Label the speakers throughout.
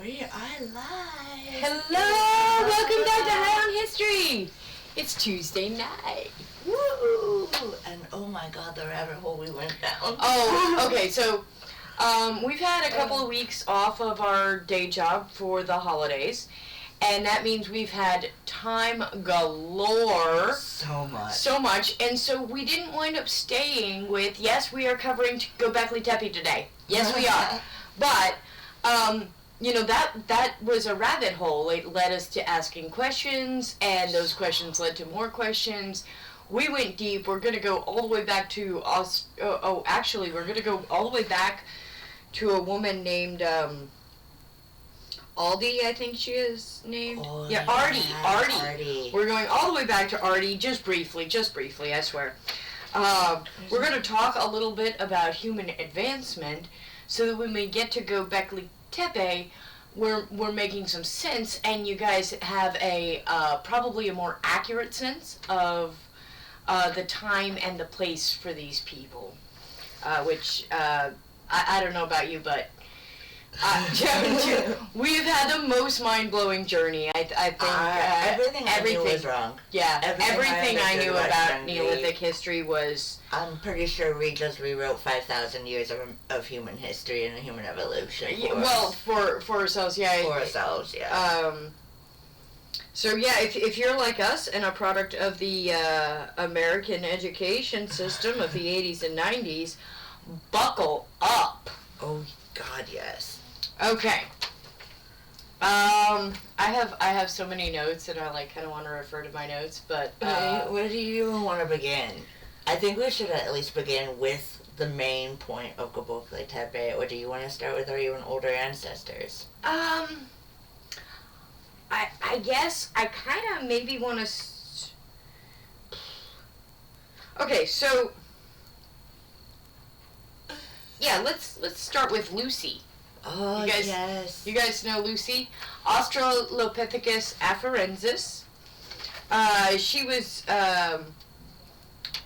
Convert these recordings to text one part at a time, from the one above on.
Speaker 1: We are live.
Speaker 2: Hello! Welcome back to High on History. It's Tuesday night.
Speaker 1: Woo! And oh my God, the rabbit hole we went down.
Speaker 2: Oh, okay. So, we've had a couple of weeks off of our day job for the holidays, and that means we've had time galore.
Speaker 1: So much.
Speaker 2: And so we didn't wind up staying with. Yes, we are covering Gobekli Tepe today. Yes, we are. But you know, that was a rabbit hole. It led us to asking questions, and those questions led to more questions. We went deep. We're going to go all the way back to actually, we're going to go all the way back to a woman named Aldi, I think she is named.
Speaker 1: Oh,
Speaker 2: yeah, Artie. We're going all the way back to Artie, just briefly, I swear. We're going to talk a little bit about human advancement so that when we get to Gobekli Tepe, we're making some sense, and you guys have a probably a more accurate sense of the time and the place for these people, which I don't know about you, but we've had the most mind-blowing journey. I think
Speaker 1: everything I knew was wrong.
Speaker 2: Yeah, everything I knew about Neolithic history was.
Speaker 1: I'm pretty sure we just rewrote 5,000 years of human history and human evolution.
Speaker 2: For ourselves, yeah.
Speaker 1: For ourselves, yeah.
Speaker 2: So yeah, if you're like us and a product of the American education system of the 80s and 90s, buckle up.
Speaker 1: Oh God, yes.
Speaker 2: Okay. I have so many notes, and I kind of want to refer to my notes, but
Speaker 1: where do you even want to begin? I think we should at least begin with the main point of Gobekli Tepe, or do you want to start with our even older ancestors?
Speaker 2: I guess I kind of maybe want to. Okay, so yeah, let's start with Lucy.
Speaker 1: Oh, yes.
Speaker 2: You guys know Lucy? Australopithecus afarensis. She was a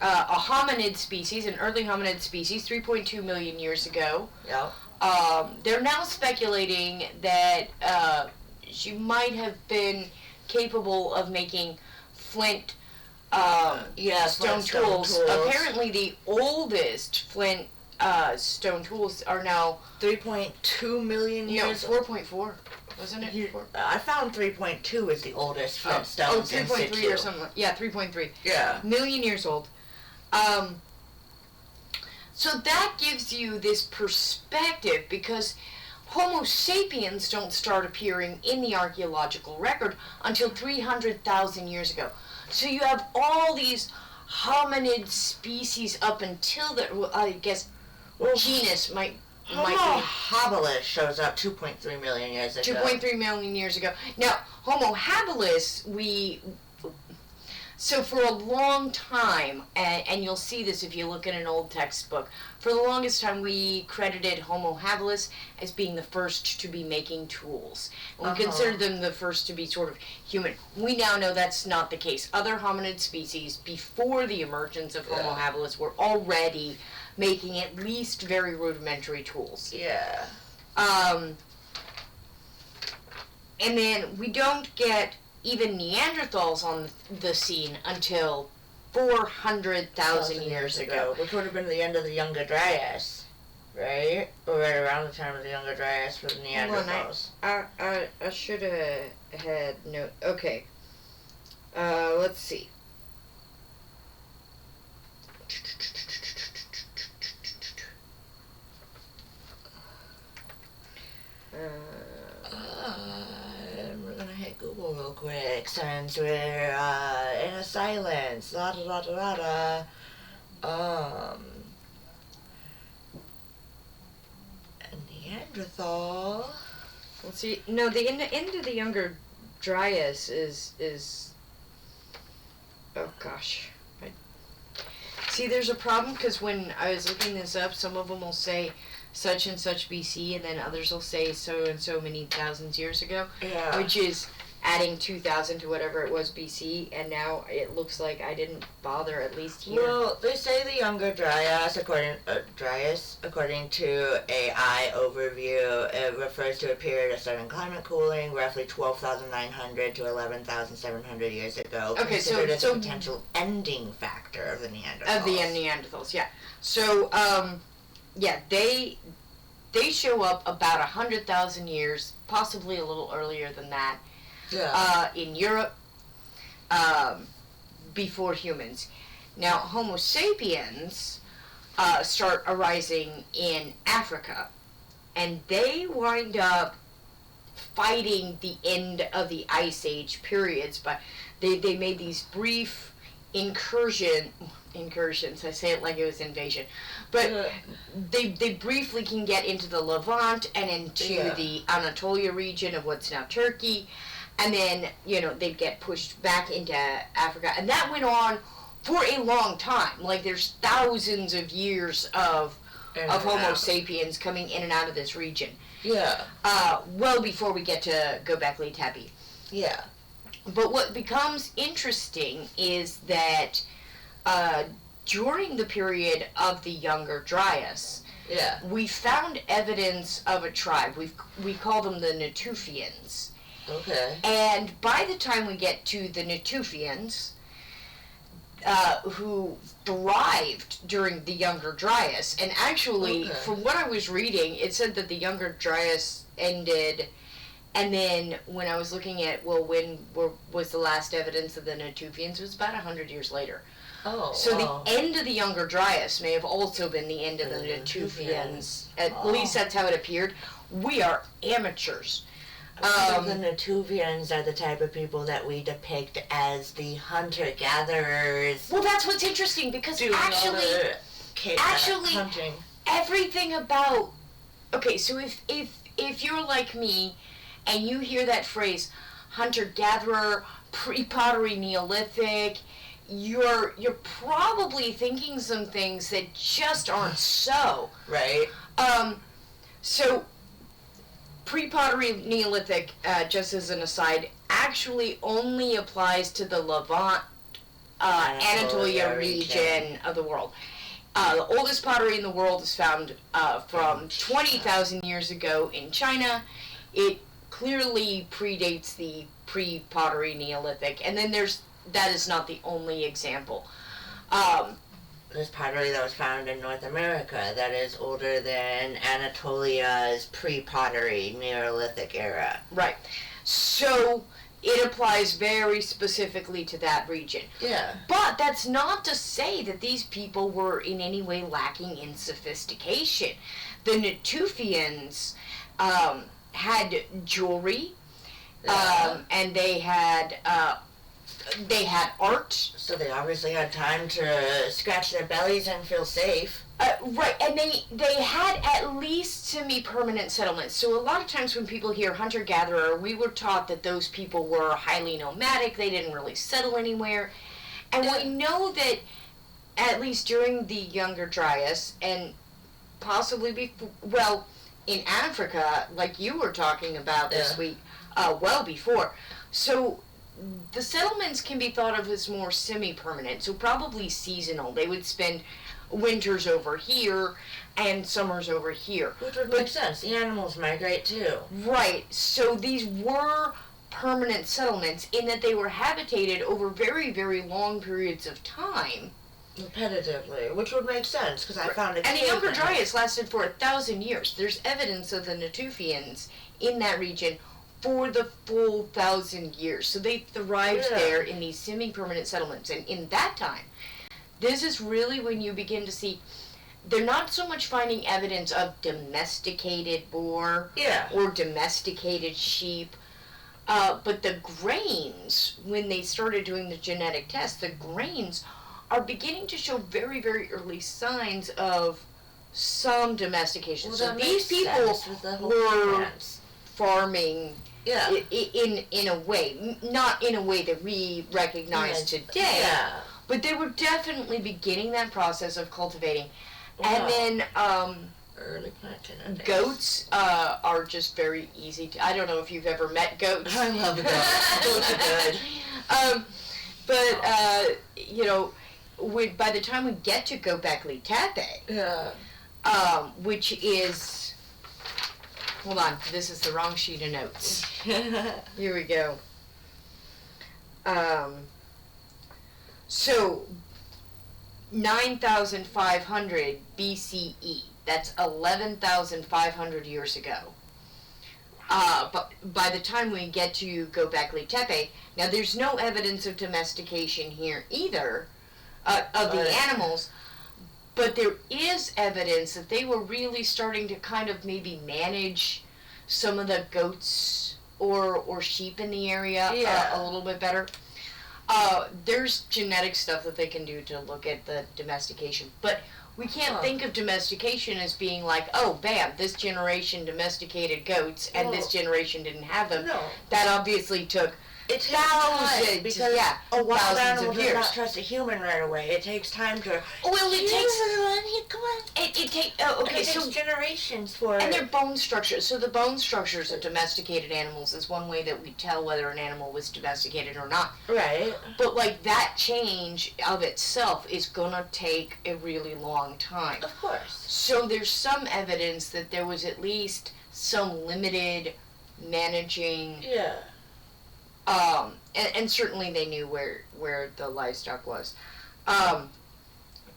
Speaker 2: hominid species, an early hominid species, 3.2 million years ago.
Speaker 1: Yeah.
Speaker 2: They're now speculating that she might have been capable of making flint stone tools. Apparently the oldest flint stone tools are now
Speaker 1: 3.2 million years.
Speaker 2: 4.4, wasn't it?
Speaker 1: I found 3.2 is the oldest flint stones.
Speaker 2: 3.3 or something. Yeah, 3.3.
Speaker 1: Yeah.
Speaker 2: Million years old. So that gives you this perspective, because Homo sapiens don't start appearing in the archaeological record until 300,000 years ago. So you have all these hominid species up until I guess genus might
Speaker 1: Homo habilis shows up 2.3 million years ago.
Speaker 2: 2.3 million years ago. Now, Homo habilis, so for a long time, and you'll see this if you look at an old textbook, for the longest time we credited Homo habilis as being the first to be making tools. And we considered them the first to be sort of human. We now know that's not the case. Other hominid species before the emergence of Homo habilis were already making at least very rudimentary tools.
Speaker 1: Yeah.
Speaker 2: And then we don't get even Neanderthals on the scene until 400,000 years ago.
Speaker 1: Which would have been the end of the Younger Dryas, right? Or right around the time of the Younger Dryas for the Neanderthals.
Speaker 2: I should have had no. Okay. Let's see.
Speaker 1: We're gonna hit Google real quick since we're in a silence. Neanderthal.
Speaker 2: Let's see. No, the end of the Younger Dryas is. Oh gosh. See, there's a problem because when I was looking this up, some of them will say such and such BC, and then others will say so and so many thousands years ago, which is adding 2000 to whatever it was BC, and now it looks like I didn't bother, at least here.
Speaker 1: Well, they say the Younger Dryas, according to AI overview, it refers to a period of sudden climate cooling, roughly 12,900 to 11,700 years ago, considered as a potential ending factor of the Neanderthals.
Speaker 2: Of the Neanderthals, yeah. So, they show up about 100,000 years, possibly a little earlier than that, in Europe, before humans. Now, Homo sapiens start arising in Africa, and they wind up fighting the end of the Ice Age periods, but they made these brief incursions, I say it like it was invasion, but they briefly can get into the Levant and into the Anatolia region of what's now Turkey, and then, they'd get pushed back into Africa, and that went on for a long time. Like, there's thousands of years of Homo sapiens coming in and out of this region.
Speaker 1: Yeah.
Speaker 2: Well before we get to Gobekli Tepe.
Speaker 1: Yeah.
Speaker 2: But what becomes interesting is that during the period of the Younger Dryas, we found evidence of a tribe. We call them the Natufians.
Speaker 1: Okay.
Speaker 2: And by the time we get to the Natufians, who thrived during the Younger Dryas, and actually, from what I was reading, it said that the Younger Dryas ended, and then when I was looking at, when was the last evidence of the Natufians, it was about 100 years later.
Speaker 1: Oh,
Speaker 2: so the end of the Younger Dryas may have also been the end of the Natufians. At least that's how it appeared. We are amateurs.
Speaker 1: The Natufians are the type of people that we depict as the hunter-gatherers.
Speaker 2: Well, that's what's interesting, because actually,
Speaker 1: hunting.
Speaker 2: Everything about... Okay, so if you're like me, and you hear that phrase, hunter-gatherer, pre-pottery Neolithic, you're probably thinking some things that just aren't so.
Speaker 1: Right.
Speaker 2: So... Pre-pottery Neolithic, just as an aside, actually only applies to the Levant, Anatolia region of the world. The oldest pottery in the world is found from 20,000 years ago in China. It clearly predates the pre-pottery Neolithic, and then that is not the only example.
Speaker 1: There's pottery that was found in North America that is older than Anatolia's pre-pottery Neolithic era.
Speaker 2: Right. So it applies very specifically to that region.
Speaker 1: Yeah.
Speaker 2: But that's not to say that these people were in any way lacking in sophistication. The Natufians had jewelry, and they had art.
Speaker 1: So they obviously had time to scratch their bellies and feel safe.
Speaker 2: Right, and they had at least semi-permanent settlements. So a lot of times when people hear hunter-gatherer, we were taught that those people were highly nomadic, they didn't really settle anywhere. And we know that, at least during the Younger Dryas, and possibly in Africa, like you were talking about this week, well before. So the settlements can be thought of as more semi-permanent, so probably seasonal. They would spend winters over here and summers over here.
Speaker 1: Which would make sense. The animals migrate too.
Speaker 2: Right. So these were permanent settlements in that they were habitated over very, very long periods of time.
Speaker 1: Repetitively, which would make sense, because I found it.
Speaker 2: And the Younger Dryas lasted for 1,000 years. There's evidence of the Natufians in that region for the full 1,000 years. So they thrived there in these semi-permanent settlements. And in that time, this is really when you begin to see, they're not so much finding evidence of domesticated boar or domesticated sheep, but the grains, when they started doing the genetic tests, the grains are beginning to show very, very early signs of some domestication.
Speaker 1: Well,
Speaker 2: so these people were farming in a way, not in a way that we recognize today, but they were definitely beginning that process of cultivating. Wow. And then
Speaker 1: Early plant genetics.
Speaker 2: Goats are just very easy to... I don't know if you've ever met goats.
Speaker 1: I love goats. Goats are good.
Speaker 2: You know, by the time we get to Gobekli Tepe,
Speaker 1: Yeah.
Speaker 2: Which is... Hold on, this is the wrong sheet of notes. Here we go. So, 9,500 BCE. That's 11,500 years ago. But by the time we get to Gobekli Tepe, now there's no evidence of domestication here either, of the animals, but there is evidence that they were really starting to kind of maybe manage some of the goats or sheep in the area a little bit better. There's genetic stuff that they can do to look at the domestication, but we can't think of domestication as being like, oh, bam, this generation domesticated goats and this generation didn't have them.
Speaker 1: No.
Speaker 2: That obviously took thousands,
Speaker 1: because a wild
Speaker 2: thousands
Speaker 1: animal
Speaker 2: of
Speaker 1: does
Speaker 2: years.
Speaker 1: not trust a human right away. It takes time to...
Speaker 2: Well, it takes...
Speaker 1: Come on.
Speaker 2: It takes... okay,
Speaker 1: it takes generations for
Speaker 2: And
Speaker 1: it.
Speaker 2: their bone structure. So the bone structures of domesticated animals is one way that we tell whether an animal was domesticated or not.
Speaker 1: Right.
Speaker 2: But, like, that change of itself is going to take a really long time.
Speaker 1: Of course.
Speaker 2: So there's some evidence that there was at least some limited managing...
Speaker 1: Yeah.
Speaker 2: And certainly they knew where the livestock was.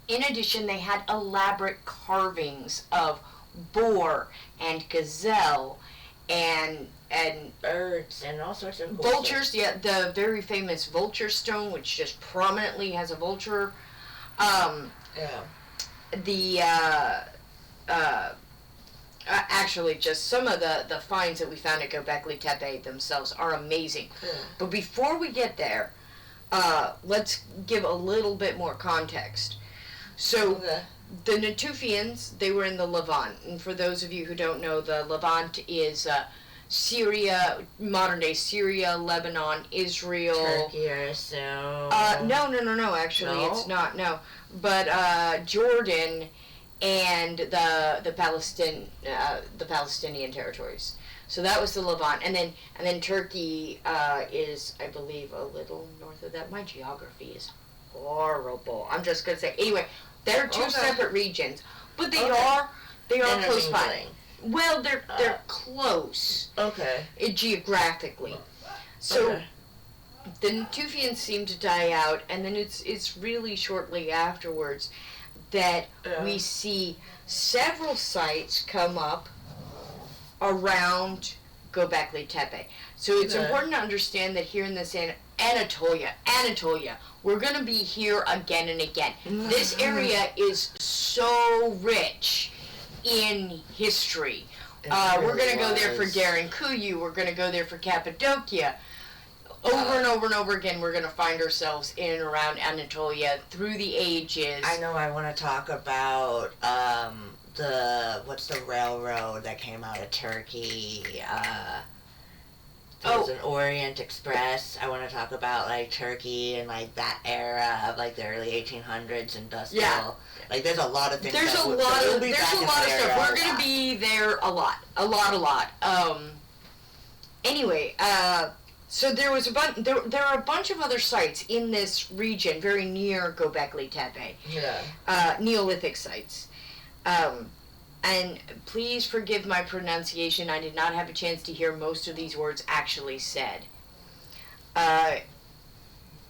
Speaker 2: In addition, they had elaborate carvings of boar and gazelle and
Speaker 1: birds and all sorts of
Speaker 2: vultures. Yeah, the very famous vulture stone, which just prominently has a vulture. Actually, just some of the finds that we found at Gobekli Tepe themselves are amazing. But before we get there, let's give a little bit more context. So, the Natufians, they were in the Levant. And for those of you who don't know, the Levant is Syria, modern-day Syria, Lebanon, Israel.
Speaker 1: Turkey, I assume.
Speaker 2: No, actually, it's not, no. But Jordan and the Palestinian territories. So that was the Levant, and then Turkey is, I believe, a little north of that. My geography is horrible. I'm just gonna say anyway. They're two separate regions, but they are close by. Well, they're close.
Speaker 1: Okay.
Speaker 2: Geographically. So the Natufians seem to die out, and then it's really shortly afterwards that we see several sites come up around Gobekli Tepe. So it's important to understand that here in this Anatolia, we're going to be here again and again. This area is so rich in history. We're going to go there for Derinkuyu. We're going to go there for Cappadocia. Over and over and over again, we're going to find ourselves in and around Anatolia through the ages.
Speaker 1: I know I want to talk about what's the railroad that came out of Turkey? It was an Orient Express. I want to talk about like Turkey and like that era of like the early 1800s industrial.
Speaker 2: Yeah.
Speaker 1: Like there's a lot of things.
Speaker 2: There's a lot of stuff. We're going to be there a lot. Anyway, so there was there are a bunch of other sites in this region, very near Gobekli Tepe.
Speaker 1: Yeah.
Speaker 2: Neolithic sites. And please forgive my pronunciation. I did not have a chance to hear most of these words actually said.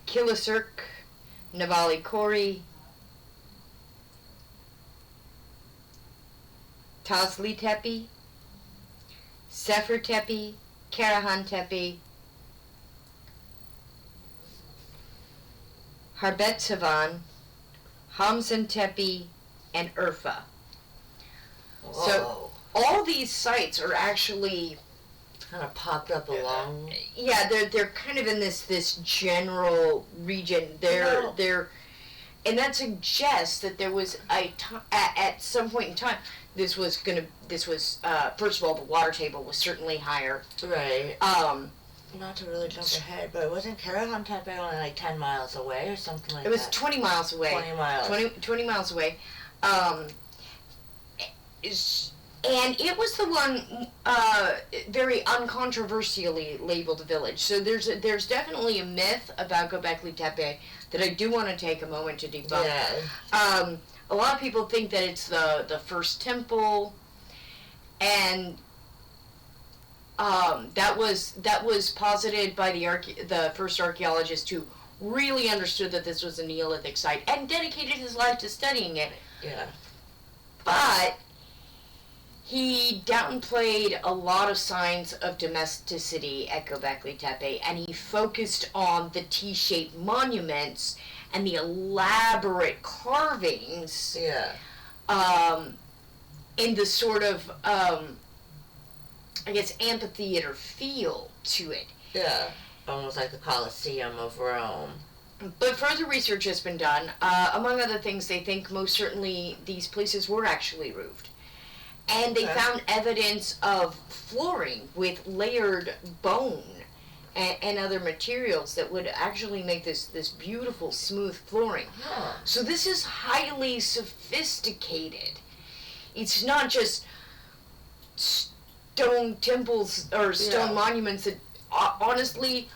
Speaker 2: Kilisirk, Navali Kori, Tazli Tepe, Sefer Tepe, Karahan Tepe, Harbet Savan, Hamzan Tepe, and Urfa.
Speaker 1: Whoa.
Speaker 2: So all these sites are actually
Speaker 1: kind of popped up along.
Speaker 2: Yeah, they're kind of in this general region. And that suggests that there was at some point in time this was first of all, the water table was certainly higher.
Speaker 1: Right. Not to really jump ahead, but wasn't Karahan Tepe only like 10 miles away or something like that?
Speaker 2: It was 20 miles away.
Speaker 1: 20 miles.
Speaker 2: 20 miles away. And it was the one very uncontroversially labeled village. So there's definitely a myth about Gobekli Tepe that I do want to take a moment to debunk.
Speaker 1: Yeah.
Speaker 2: A lot of people think that it's the first temple, and that was posited by the first archaeologist who really understood that this was a Neolithic site and dedicated his life to studying it.
Speaker 1: Yeah.
Speaker 2: But he downplayed a lot of signs of domesticity at Gobekli Tepe, and he focused on the T-shaped monuments and the elaborate carvings.
Speaker 1: Yeah.
Speaker 2: In the sort of, I guess, amphitheater feel to it.
Speaker 1: Yeah. Almost like the Colosseum of Rome.
Speaker 2: But further research has been done. Among other things, they think most certainly these places were actually roofed. And they found evidence of flooring with layered bone and other materials that would actually make this beautiful, smooth flooring.
Speaker 1: Huh.
Speaker 2: So this is highly sophisticated. It's not just stone temples or stone monuments that honestly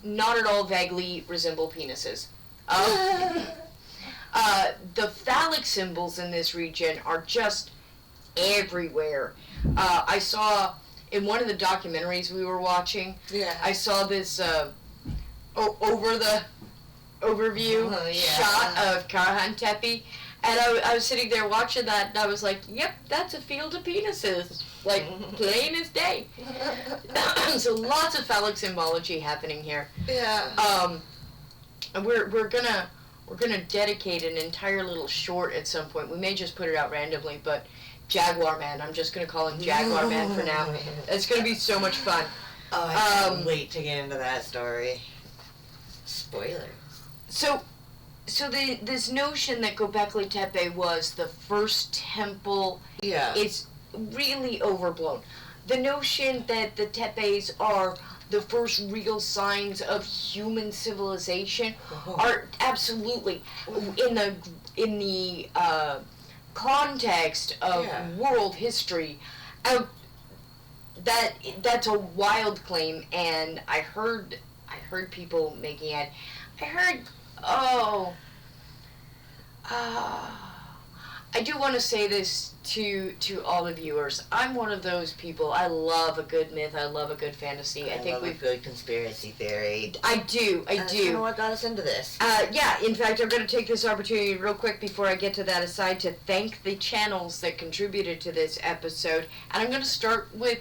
Speaker 2: not at all vaguely resemble penises. The phallic symbols in this region are just everywhere. I saw in one of the documentaries we were watching, I saw this over the overview shot of Karahan Tepe, and I was sitting there watching that, and I was like, yep, that's a field of penises, like plain as day. So lots of phallic symbology happening here.
Speaker 1: Yeah.
Speaker 2: And we're gonna dedicate an entire little short at some point. We may just put it out randomly, but Jaguar Man. I'm just going to call him Jaguar Man for now. It's going to be so much fun.
Speaker 1: Oh, I can't wait to get into that story. Spoilers.
Speaker 2: So this notion that Gobekli Tepe was the first temple, it's really overblown. The notion that the tepes are the first real signs of human civilization are absolutely in the context of world history. That's a wild claim, and I heard people making it. I do want to say this to all the viewers. I'm one of those people. I love a good myth. I love a good fantasy. I think
Speaker 1: love a good conspiracy theory.
Speaker 2: I do.
Speaker 1: That's kind of what got us into this.
Speaker 2: In fact, I'm going to take this opportunity real quick before I get to that aside to thank the channels that contributed to this episode. And I'm going to start with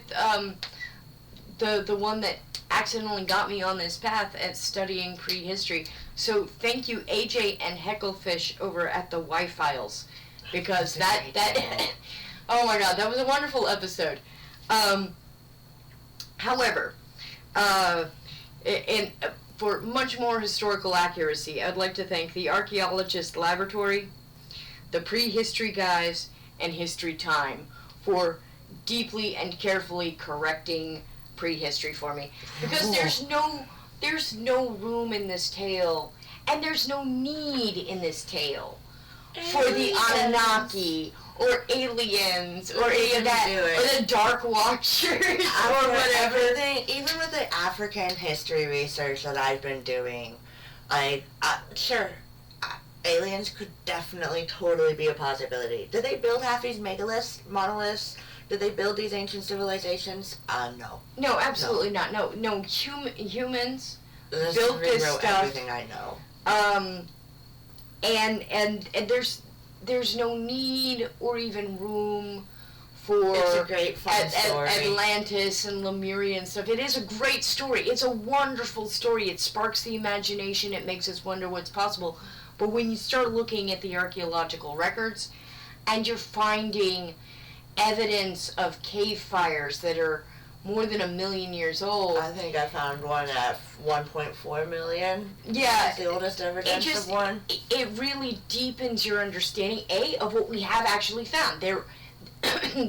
Speaker 2: the one that accidentally got me on this path at studying prehistory. So thank you, AJ and Hecklefish over at the Y-Files. Because that oh my god, that was a wonderful episode. However, for much more historical accuracy, I'd like to thank the Archaeologist Laboratory, the Prehistory Guys, and History Time for deeply and carefully correcting prehistory for me. Because there's no room in this tale, and there's no need in this tale for the Anunnaki or aliens or any of that, or the Dark Watchers or whatever.
Speaker 1: Even with the African history research that I've been doing, sure, aliens could definitely totally be a possibility. Did they build half these monoliths? Did they build these ancient civilizations? No.
Speaker 2: No, absolutely not. No, humans
Speaker 1: This
Speaker 2: built this stuff.
Speaker 1: Everything I know.
Speaker 2: And there's no need or even room for
Speaker 1: it's a great fun story.
Speaker 2: Atlantis and Lemuria and stuff. It is a great story. It's a wonderful story. It sparks the imagination. It makes us wonder what's possible. But when you start looking at the archaeological records and you're finding evidence of cave fires that are more than 1 million years old.
Speaker 1: I think I found one at 1.4 million.
Speaker 2: Yeah.
Speaker 1: That's the oldest evidence of one.
Speaker 2: It really deepens your understanding, of what we have actually found.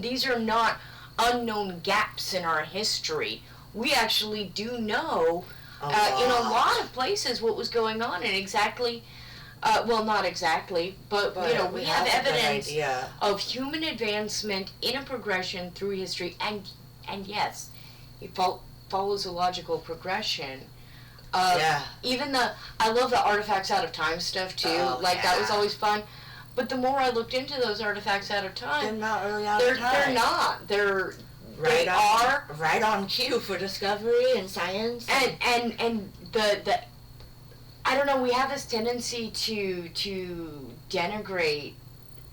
Speaker 2: These are not unknown gaps in our history. We actually do know in a lot of places what was going on and exactly Well, not exactly, but you know, we have evidence of human advancement in a progression through history, and yes, it follows a logical progression. Even I love the artifacts out of time stuff too. That was always fun. But the more I looked into those artifacts out of time,
Speaker 1: they're not really out of time.
Speaker 2: They're not. They are
Speaker 1: right on cue for discovery and science.
Speaker 2: And the I don't know, we have this tendency to denigrate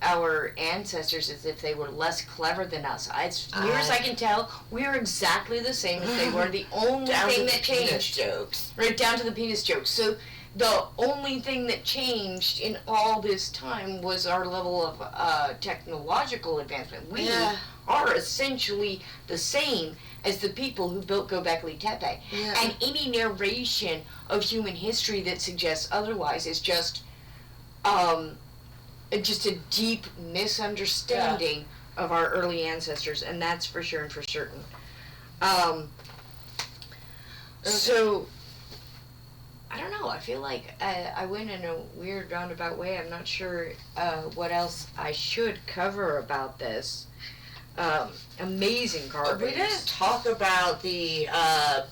Speaker 2: our ancestors as if they were less clever than us. As near as I can tell, we are exactly the same as they were. The only thing that changed, right down to the penis jokes. So the only thing that changed in all this time was our level of technological advancement. We are essentially the same as the people who built Gobekli Tepe. And any narration of human history that suggests otherwise is just a deep misunderstanding of our early ancestors, and that's for sure and for certain. So, I don't know, I feel like I went in a weird roundabout way. I'm not sure what else I should cover about this. Amazing carvings.
Speaker 1: We didn't talk about the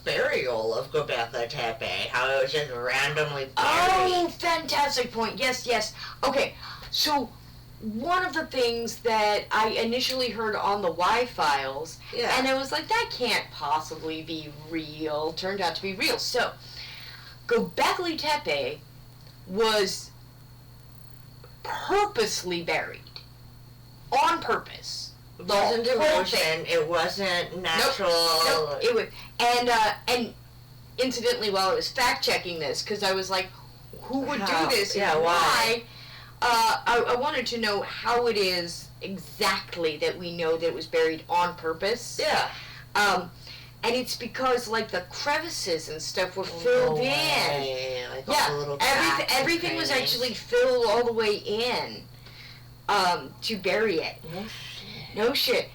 Speaker 1: burial of Gobekli Tepe, how it was just randomly buried.
Speaker 2: Oh, fantastic point. Yes. Okay, so one of the things that I initially heard on the Y-Files, and I was like, that can't possibly be real, turned out to be real. So, Gobekli Tepe was purposely buried. On purpose.
Speaker 1: It wasn't devotion, it wasn't natural.
Speaker 2: Nope. It was, and incidentally, while I was fact-checking this, because I was like, who would do this and why? I wanted to know how it is exactly that we know that it was buried on purpose. And it's because, like, the crevices and stuff were filled in.
Speaker 1: Like all the little cracks
Speaker 2: everything was actually filled all the way in to bury it. No shit.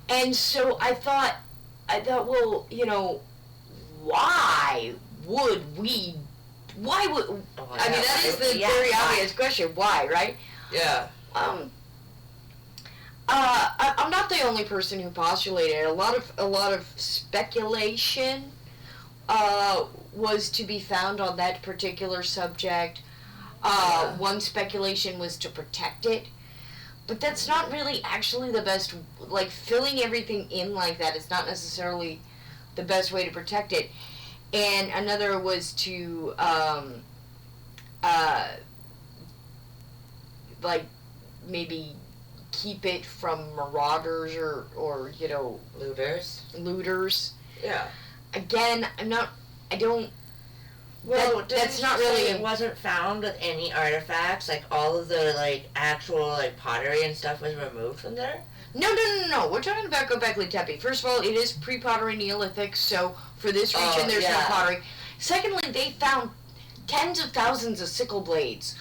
Speaker 2: And so I thought, well, you know, why would, I mean, that is the very obvious question. Why, right?
Speaker 1: Yeah.
Speaker 2: I'm not the only person who postulated it. A lot of speculation was to be found on that particular subject. One speculation was to protect it. But that's not really actually the best, like, filling everything in like that is not necessarily the best way to protect it. And another was to, like, maybe keep it from marauders or you know... Looters.
Speaker 1: Yeah.
Speaker 2: Again,
Speaker 1: Well,
Speaker 2: that's not really...
Speaker 1: It wasn't found with any artifacts, like all of the like actual like pottery and stuff was removed from there?
Speaker 2: No. We're talking about Gobekli Tepe. First of all, it is pre-pottery Neolithic, so for this region there's no pottery. Secondly, they found tens of thousands of sickle blades.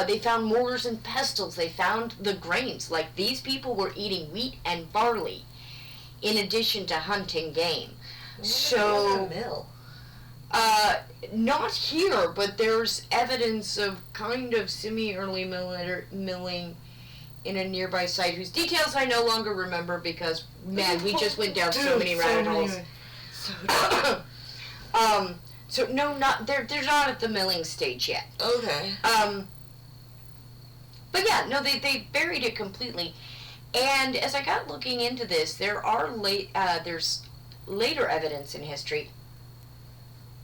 Speaker 2: They found mortars and pestles. They found the grains. Like, these people were eating wheat and barley in addition to hunting game. So...
Speaker 1: mill?
Speaker 2: Not here, but there's evidence of kind of semi-early milling in a nearby site whose details I no longer remember because, man, we just went down so many rabbit holes. So no, they're not at the milling stage yet.
Speaker 1: Okay.
Speaker 2: But yeah, no, they buried it completely. And as I got looking into this, there's later evidence in history.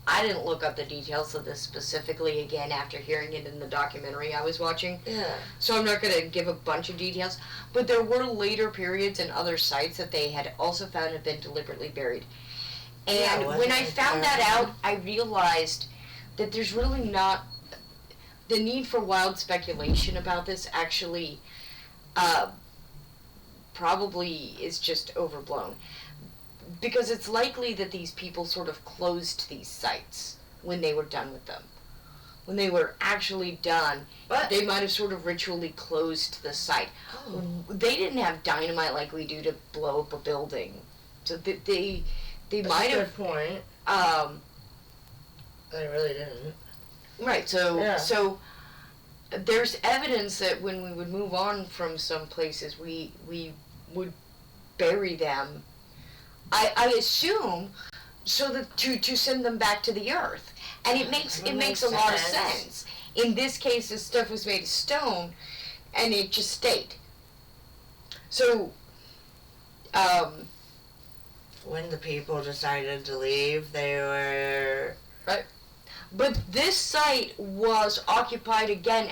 Speaker 2: I didn't look up the details of this specifically again after hearing it in the documentary I was watching.
Speaker 1: Yeah.
Speaker 2: So I'm not going to give a bunch of details. But there were later periods and other sites that they had also found had been deliberately buried. And when I found that out, I realized that there's really not... The need for wild speculation about this actually probably is just overblown. Because it's likely that these people sort of closed these sites when they were done with them. When they were actually done, they might have sort of ritually closed the site. Oh. They didn't have dynamite like we do to blow up a building. So they might have...
Speaker 1: That's a good point. They really didn't.
Speaker 2: Right, so there's evidence that when we would move on from some places, we would bury them. I assume so that to send them back to the earth, and it makes a lot of sense. In this case, this stuff was made of stone, and it just stayed. So,
Speaker 1: when the people decided to leave, they were
Speaker 2: right. But this site was occupied again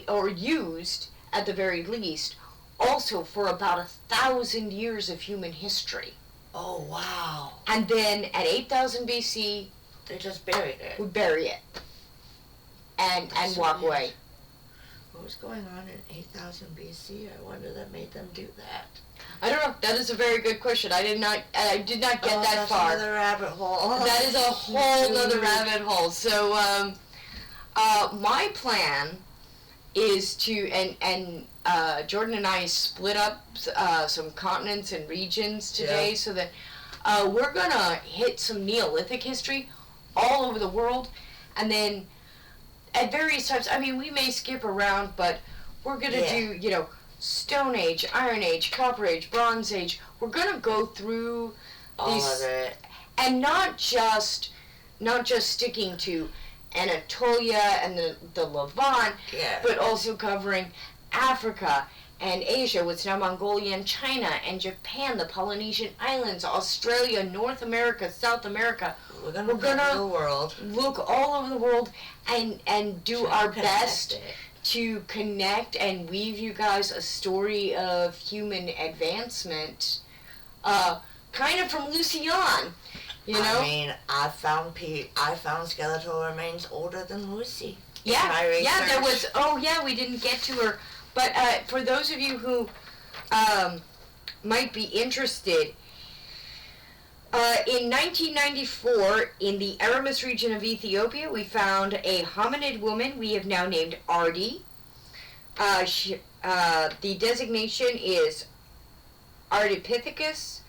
Speaker 2: or used at the very least, also for about 1,000 years of human history.
Speaker 1: Oh wow!
Speaker 2: And then at 8,000 BC,
Speaker 1: they just buried it.
Speaker 2: Would bury it and walk away.
Speaker 1: What was going on in 8,000 BC? I wonder that made them do that.
Speaker 2: I don't know. That is a very good question. I did not get that far.
Speaker 1: That's another rabbit hole.
Speaker 2: That is a whole other rabbit hole. So, my plan is to and Jordan and I split up some continents and regions today, so that we're gonna hit some Neolithic history all over the world, and then at various times. I mean, we may skip around, but we're gonna do Stone Age, Iron Age, Copper Age, Bronze Age. We're gonna go through
Speaker 1: all of it,
Speaker 2: and not just sticking to Anatolia and the Levant, but also covering Africa and Asia, what's now Mongolia and China and Japan, the Polynesian Islands, Australia, North America, South America.
Speaker 1: We're gonna the world.
Speaker 2: Look all over the world and do our best to connect and weave you guys a story of human advancement, kind of from Lucy on. You know?
Speaker 1: I mean, I found skeletal remains older than Lucy.
Speaker 2: Yeah, there was. Oh, yeah, we didn't get to her. But for those of you who might be interested, in 1994, in the Aramis region of Ethiopia, we found a hominid woman we have now named Ardi. The designation is Ardipithecus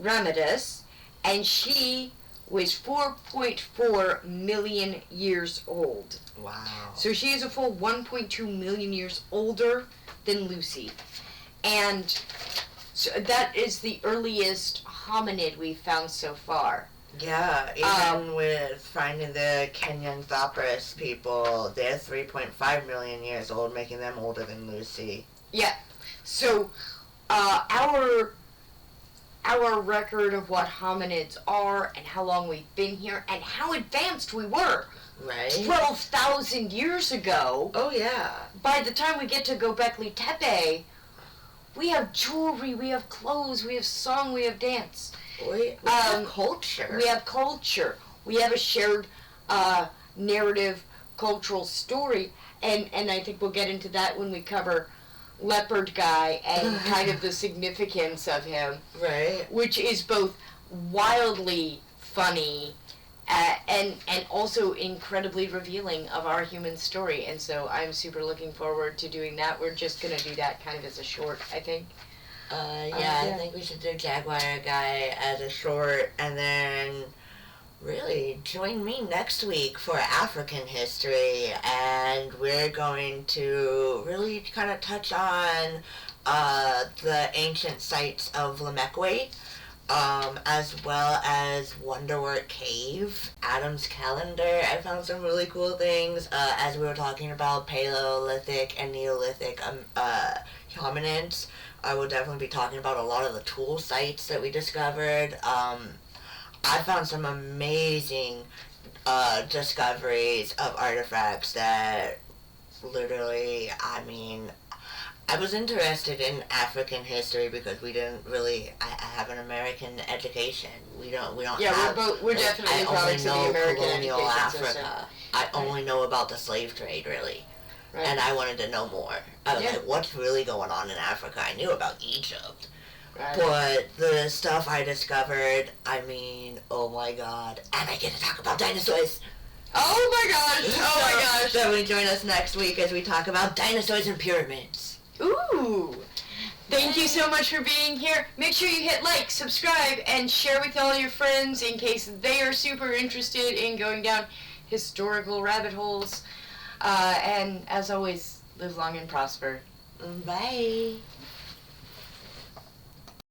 Speaker 2: ramidus, and she was 4.4 million years old.
Speaker 1: Wow.
Speaker 2: So she is a full 1.2 million years older than Lucy. And so that is the earliest hominid we've found so far.
Speaker 1: Yeah, even with finding the Kenyanthropus people, they're 3.5 million years old, making them older than Lucy.
Speaker 2: Yeah. So our record of what hominids are and how long we've been here and how advanced we were.
Speaker 1: Right.
Speaker 2: 12,000 years ago.
Speaker 1: Oh, yeah.
Speaker 2: By the time we get to Gobekli Tepe, we have jewelry, we have clothes, we have song, we have dance.
Speaker 1: We have culture.
Speaker 2: We have culture. We have a shared narrative, cultural story, and I think we'll get into that when we cover Leopard Guy and kind of the significance of him.
Speaker 1: Right.
Speaker 2: Which is both wildly funny and also incredibly revealing of our human story. And so I'm super looking forward to doing that. We're just going to do that kind of as a short, I think.
Speaker 1: I think we should do Jaguar Guy as a short, and then really join me next week for African history, and we're going to really kind of touch on the ancient sites of Lamekwe, as well as Wonderwork Cave, Adam's Calendar. I found some really cool things as we were talking about Paleolithic and Neolithic hominids. I will definitely be talking about a lot of the tool sites that we discovered. I found some amazing discoveries of artifacts that literally, I mean, I was interested in African history because we didn't really. I have an American education. We don't.
Speaker 2: Yeah, we're definitely products of the American
Speaker 1: colonial
Speaker 2: education
Speaker 1: Africa.
Speaker 2: system.
Speaker 1: I only know about the slave trade, really.
Speaker 2: Right.
Speaker 1: And I wanted to know more. I was like, what's really going on in Africa? I knew about Egypt.
Speaker 2: Right.
Speaker 1: But the stuff I discovered, I mean, oh my god. And I get to talk about dinosaurs.
Speaker 2: Oh my gosh! Oh my gosh!
Speaker 1: Definitely join us next week as we talk about dinosaurs and pyramids.
Speaker 2: Ooh! Thank you so much for being here. Make sure you hit like, subscribe, and share with all your friends in case they are super interested in going down historical rabbit holes. And as always, Live long and prosper.
Speaker 1: Bye.